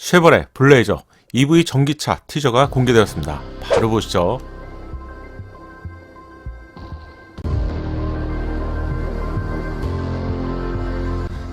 쉐보레 블레이저 EV 전기차 티저가 공개되었습니다. 바로 보시죠.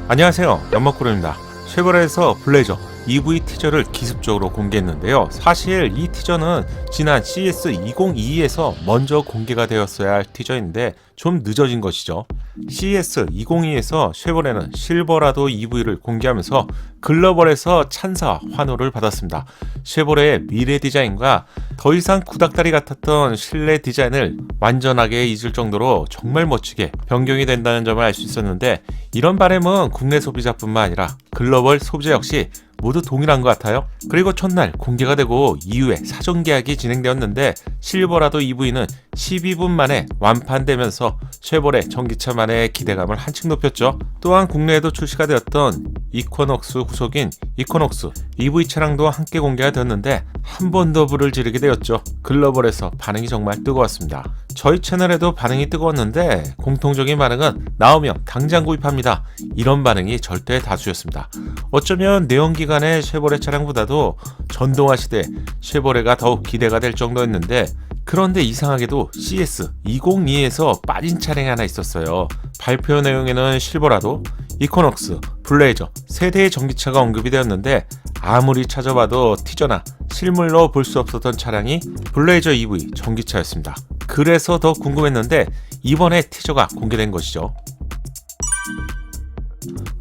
안녕하세요, 연막구름입니다. 쉐보레에서 블레이저 EV 티저를 기습적으로 공개했는데요. 사실 이 티저는 지난 CES 2022에서 먼저 공개가 되었어야 할 티저인데 좀 늦어진 것이죠. CES 2022에서 쉐보레는 실버라도 EV를 공개하면서 글로벌에서 찬사와 환호를 받았습니다. 쉐보레의 미래 디자인과 더 이상 구닥다리 같았던 실내 디자인을 완전하게 잊을 정도로 정말 멋지게 변경이 된다는 점을 알 수 있었는데, 이런 바람은 국내 소비자뿐만 아니라 글로벌 소비자 역시 모두 동일한 것 같아요. 그리고 첫날 공개가 되고 이후에 사전 계약이 진행되었는데 실버라도 EV는 12분 만에 완판되면서 쉐보레 전기차만의 기대감을 한층 높였죠. 또한 국내에도 출시가 되었던 이코녹스 후속인 이코녹스 EV 차량도 함께 공개가 되었는데 한 번 더 불을 지르게 되었죠. 글로벌에서 반응이 정말 뜨거웠습니다. 저희 채널에도 반응이 뜨거웠는데 공통적인 반응은 나오면 당장 구입합니다, 이런 반응이 절대 다수였습니다. 어쩌면 내연기관의 쉐보레 차량보다도 전동화 시대에 쉐보레가 더욱 기대가 될 정도였는데, 그런데 이상하게도 CES 2022에서 빠진 차량이 하나 있었어요. 발표 내용에는 실버라도, 이코녹스, 블레이저 세 대의 전기차가 언급이 되었는데 아무리 찾아봐도 티저나 실물로 볼 수 없었던 차량이 블레이저 EV 전기차였습니다. 그래서 더 궁금했는데 이번에 티저가 공개된 것이죠.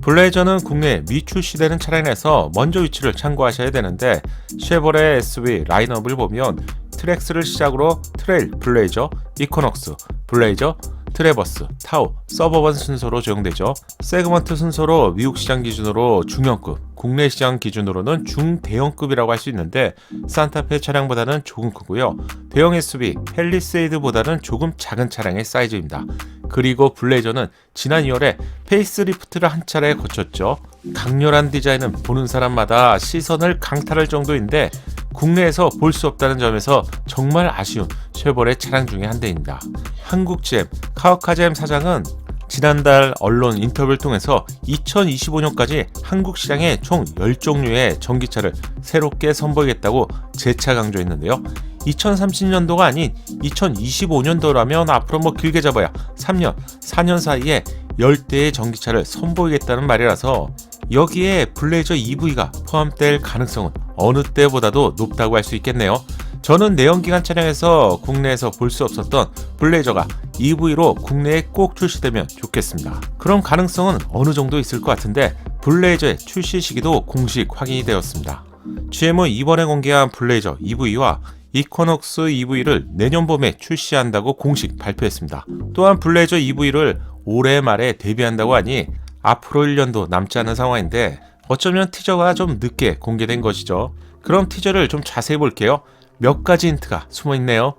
블레이저는 국내에 미출시되는 차량에서 먼저 위치를 참고하셔야 되는데, 쉐보레 SV 라인업을 보면 트랙스를 시작으로 트레일, 블레이저, 이코녹스, 블레이저, 트래버스, 타오, 서버번 순서로 적용되죠. 세그먼트 순서로 미국 시장 기준으로 중형급, 국내 시장 기준으로는 중대형급이라고 할 수 있는데 산타페 차량보다는 조금 크고요. 대형 SUV 팰리세이드보다는 조금 작은 차량의 사이즈입니다. 그리고 블레이저는 지난 2월에 페이스리프트를 한 차례 거쳤죠. 강렬한 디자인은 보는 사람마다 시선을 강탈할 정도인데 국내에서 볼 수 없다는 점에서 정말 아쉬운 쉐보레 차량 중에 한 대입니다. 한국 GM 카오카 GM 사장은 지난달 언론 인터뷰를 통해서 2025년까지 한국 시장에 총 10종류의 전기차를 새롭게 선보이겠다고 재차 강조했는데요. 2030년도가 아닌 2025년도라면 앞으로 길게 잡아야 3년, 4년 사이에 10대의 전기차를 선보이겠다는 말이라서 여기에 블레이저 EV가 포함될 가능성은 어느 때보다도 높다고 할 수 있겠네요. 저는 내연기관 차량에서 국내에서 볼 수 없었던 블레이저가 EV로 국내에 꼭 출시되면 좋겠습니다. 그럼 가능성은 어느 정도 있을 것 같은데 블레이저의 출시 시기도 공식 확인이 되었습니다. GM은 이번에 공개한 블레이저 EV와 이코녹스 EV를 내년 봄에 출시한다고 공식 발표했습니다. 또한 블레이저 EV를 올해 말에 데뷔한다고 하니 앞으로 1년도 남지 않은 상황인데 어쩌면 티저가 좀 늦게 공개된 것이죠. 그럼 티저를 좀 자세히 볼게요. 몇 가지 힌트가 숨어 있네요.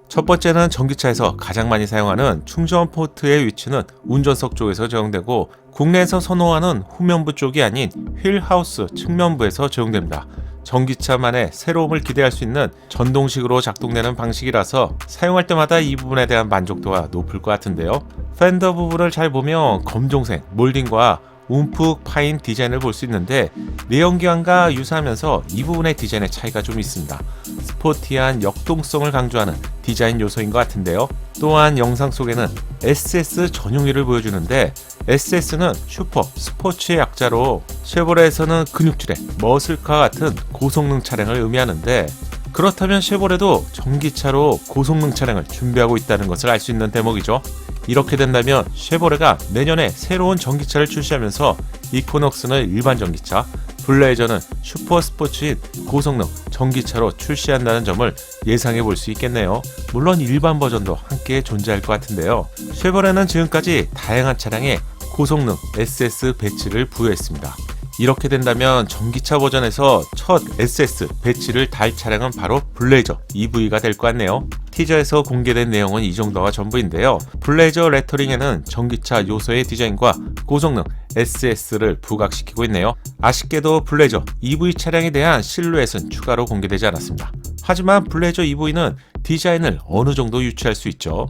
첫 번째는 전기차에서 가장 많이 사용하는 충전 포트의 위치는 운전석 쪽에서 적용되고 국내에서 선호하는 후면부 쪽이 아닌 휠하우스 측면부에서 적용됩니다. 전기차만의 새로움을 기대할 수 있는 전동식으로 작동되는 방식이라서 사용할 때마다 이 부분에 대한 만족도가 높을 것 같은데요. 팬더 부분을 잘 보면 검정색 몰딩과 움푹 파인 디자인을 볼 수 있는데 내연기관과 유사하면서 이 부분의 디자인의 차이가 좀 있습니다. 스포티한 역동성을 강조하는 디자인 요소인 것 같은데요. 또한 영상 속에는 SS 전용휠을 보여주는데 SS는 슈퍼 스포츠의 약자로 쉐보레에서는 근육질의 머슬카 같은 고성능 차량을 의미하는데, 그렇다면 쉐보레도 전기차로 고성능 차량을 준비하고 있다는 것을 알 수 있는 대목이죠. 이렇게 된다면 쉐보레가 내년에 새로운 전기차를 출시하면서 이코녹스는 일반 전기차, 블레이저는 슈퍼 스포츠인 고성능 전기차로 출시한다는 점을 예상해 볼 수 있겠네요. 물론 일반 버전도 함께 존재할 것 같은데요. 쉐보레는 지금까지 다양한 차량에 고성능 SS 배치를 부여했습니다. 이렇게 된다면 전기차 버전에서 첫 SS 배치를 달 차량은 바로 블레이저 EV가 될 것 같네요. 티저에서 공개된 내용은 이 정도가 전부인데요. 블레이저 레터링에는 전기차 요소의 디자인과 고성능 SS를 부각시키고 있네요. 아쉽게도 블레이저 EV 차량에 대한 실루엣은 추가로 공개되지 않았습니다. 하지만 블레이저 EV는 디자인을 어느 정도 유추할 수 있죠.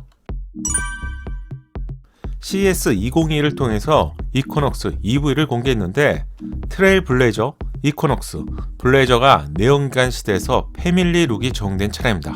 CES 2021을 통해서 이코녹스 EV를 공개했는데 트레일 블레이저, 이코녹스, 블레이저가 내연기관 시대에서 패밀리 룩이 적용된 차량입니다.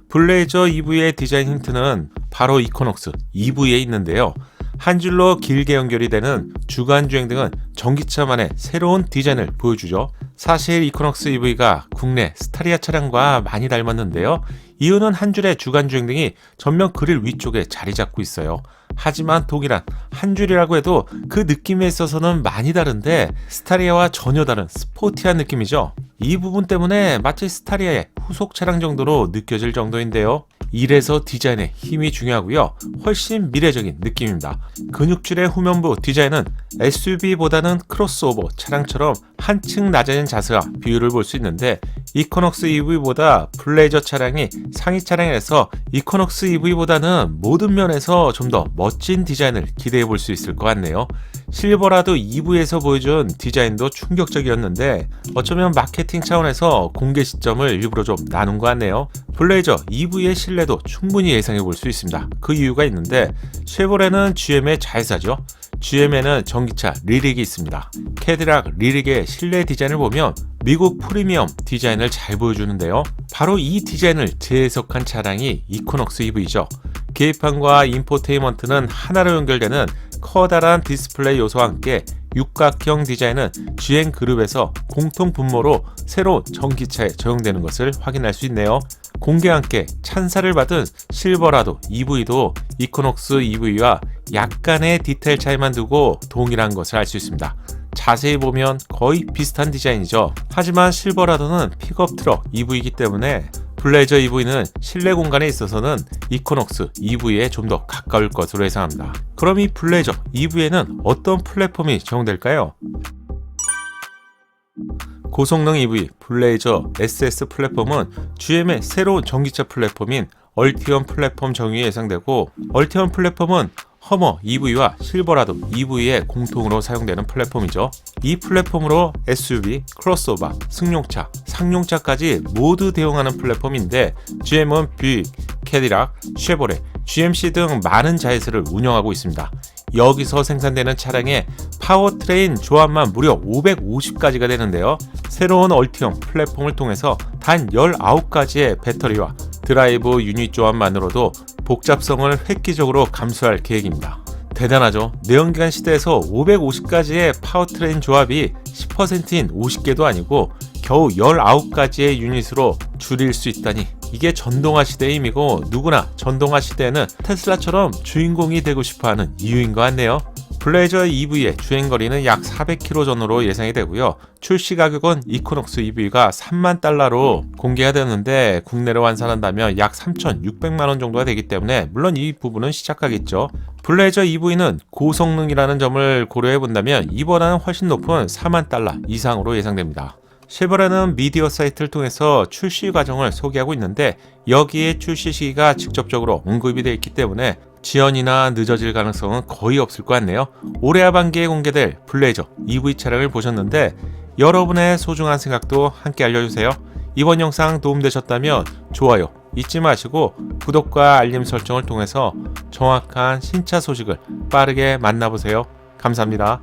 블레이저 EV의 디자인 힌트는 바로 이코녹스 EV에 있는데요. 한 줄로 길게 연결이 되는 주간주행 등은 전기차만의 새로운 디자인을 보여주죠. 사실 이코녹스 EV가 국내 스타리아 차량과 많이 닮았는데요. 이유는 한 줄의 주간주행 등이 전면 그릴 위쪽에 자리 잡고 있어요. 하지만 동일한 한 줄이라고 해도 그 느낌에 있어서는 많이 다른데 스타리아와 전혀 다른 스포티한 느낌이죠. 이 부분 때문에 마치 스타리아의 후속 차량 정도로 느껴질 정도인데요. 이래서 디자인의 힘이 중요하고요. 훨씬 미래적인 느낌입니다. 근육줄의 후면부 디자인은 SUV보다는 크로스오버 차량처럼 한층 낮아진 자세와 비율을 볼 수 있는데 이코녹스 EV보다 블레이저 차량이 상위 차량에서 이코녹스 EV보다는 모든 면에서 좀 더 멋진 디자인을 기대해 볼 수 있을 것 같네요. 실버라도 EV에서 보여준 디자인도 충격적이었는데 어쩌면 마케팅 차원에서 공개 시점을 일부러 좀 나눈 것 같네요. 블레이저 EV의 신뢰도 충분히 예상해 볼 수 있습니다. 그 이유가 있는데 쉐보레는 GM의 자회사죠. GM에는 전기차 리릭이 있습니다. 캐딜락 리릭의 실내 디자인을 보면 미국 프리미엄 디자인을 잘 보여주는데요. 바로 이 디자인을 재해석한 차량이 이코녹스 EV죠. 계기판과 인포테인먼트는 하나로 연결되는 커다란 디스플레이 요소와 함께 육각형 디자인은 GM 그룹에서 공통 분모로 새로운 전기차에 적용되는 것을 확인할 수 있네요. 공개와 함께 찬사를 받은 실버라도 EV도 이코녹스 EV와 약간의 디테일 차이만 두고 동일한 것을 알 수 있습니다. 자세히 보면 거의 비슷한 디자인이죠. 하지만 실버라도는 픽업 트럭 EV이기 때문에 블레이저 EV는 실내 공간에 있어서는 이코녹스 EV에 좀 더 가까울 것으로 예상합니다. 그럼 이 블레이저 EV에는 어떤 플랫폼이 적용될까요? 고성능 EV 블레이저 SS 플랫폼은 GM의 새로운 전기차 플랫폼인 얼티엄 플랫폼 적용이 예상되고 얼티엄 플랫폼은 허머 EV와 실버라도 EV에 공통으로 사용되는 플랫폼이죠. 이 플랫폼으로 SUV, 크로스오버, 승용차, 상용차까지 모두 대응하는 플랫폼인데 GM은 뷰익, 캐딜락, 쉐보레, GMC 등 많은 자회사를 운영하고 있습니다. 여기서 생산되는 차량의 파워트레인 조합만 무려 550가지가 되는데요. 새로운 얼티엄 플랫폼을 통해서 단 19가지의 배터리와 드라이브 유닛 조합만으로도 복잡성을 획기적으로 감소할 계획입니다. 대단하죠? 내연기관 시대에서 550가지의 파워트레인 조합이 10%인 50개도 아니고 겨우 19가지의 유닛으로 줄일 수 있다니 이게 전동화 시대의 힘이고 누구나 전동화 시대에는 테슬라처럼 주인공이 되고 싶어하는 이유인 것 같네요. 블레이저 EV의 주행거리는 약 400km 전후로 예상이 되고요. 출시 가격은 이코녹스 EV가 3만 달러로 공개가 되는데 국내로 환산한다면 약 3,600만원 정도가 되기 때문에 물론 이 부분은 시작하겠죠. 블레이저 EV는 고성능이라는 점을 고려해 본다면 이보다는 훨씬 높은 4만 달러 이상으로 예상됩니다. 쉐보레는 미디어 사이트를 통해서 출시 과정을 소개하고 있는데 여기에 출시 시기가 직접적으로 언급이 되어 있기 때문에 지연이나 늦어질 가능성은 거의 없을 것 같네요. 올해 하반기에 공개될 블레이저 EV 차량을 보셨는데 여러분의 소중한 생각도 함께 알려주세요. 이번 영상 도움되셨다면 좋아요 잊지 마시고 구독과 알림 설정을 통해서 정확한 신차 소식을 빠르게 만나보세요. 감사합니다.